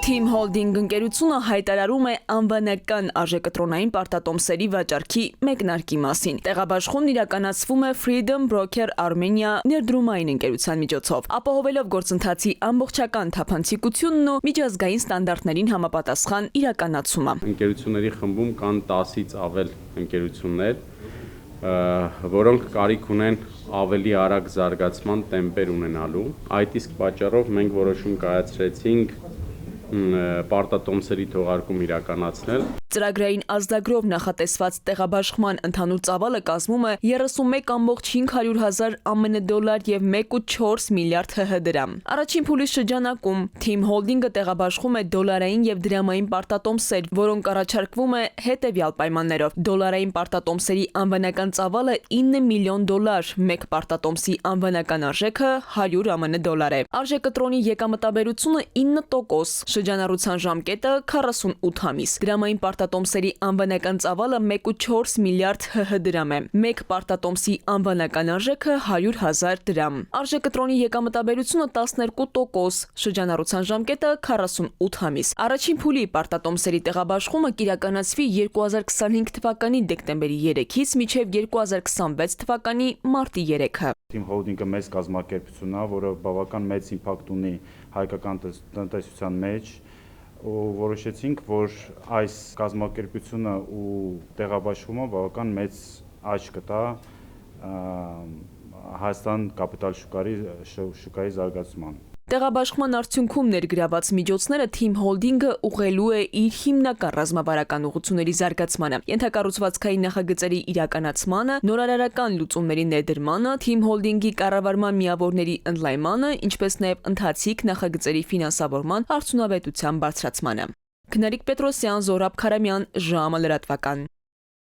Team Holding ընկերությունը հայտարարում է անվանական արժեկտրոնային պարտատոմսերի վաճառքի մեկնարկի մասին։ Տեղաբաշխումն իրականացվում է Freedom Broker Armenia ներդրումային ընկերության միջոցով, ապահովելով գործընթացի ամբողջական թափանցիկությունն ու միջազգային ստանդարտներին համապատասխան իրականացումը։ Ընկերությունների խմբում կան 10-ից ավել ընկերություններ, որոնք կարիք ունեն ավելի արագ զարգացման տեմպեր ունենալու։ Այդ իսկ պատճառով մենք որոշում կայացրեցինք պարտատոմսերի թողարկում իրականացնել։ Ծրագրային ազդագրով նախատեսված տեղաբաշխման ընդհանուր ծավալը կազմում է 31,500,000 ԱՄՆ դոլար եւ 1,4 միլիարդ ՀՀ դրամ։ Առաջին փուլի շրջանակում Team Holding-ը տեղաբաշխում է դոլարային եւ դրամային պարտատոմսեր, որոնք առաջարկվում է հետեւյալ պայմաններով. դոլարային պարտատոմսերի անվանական ծավալը 9 միլիոն դոլար, մեկ պարտատոմսի անվանական արժեքը 100 ԱՄՆ դոլար է։ Արժեկտրոնի եկամտաբերությունը 9%, շրջանառության ժամկետը 48 ամիս։ Դրամային պարտատոմսերի անվանական ծավալը 1,4 միլիարդ ՀՀ դրամ է։ Մեկ պարտատոմսի անվանական արժեքը 100,000 դրամ։ Արժեկտրոնի եկամտաբերությունը 12%, շրջանառության ժամկետը 48 ամիս։ Առաջին փուլի պարտատոմսերի տեղաբաշխումը կիրականացվի 2025 թվականի դեկտեմբերի 3-ից մինչև 2026 թվականի մարտի 3-ը։ Team Holding-ը մեծ կազմակերպություն է, որը բավական մեծ իմպակտ ունի հայկական տնտեսության մեջ, ու որոշեցինք, որ այս կազմակերպությունը ու տեղաբաշխումը բավական մեծ աճ կտա Հայաստան կապիտալ շուկայի զարգացման։ Տեղաբաշխման արդյունքում ներգրաված միջոցները Team Holding-ը ուղղելու է իր հիմնական ռազմավարական ուղղությունների զարգացմանը, ենթակառուցվածքային նախագծերի իրականացմանը, նորարարական լուծումների ներդրմանը, Team Holding-ի կառավարման միավորների ընդլայնմանը, ինչպես նաև ընթացիկ նախագծերի ֆինանսավորման արդյունավետության բարձրացմանը։ Քնարիկ Պետրոսյան, Զորաբ Քարամյան, ժամը լրատվական։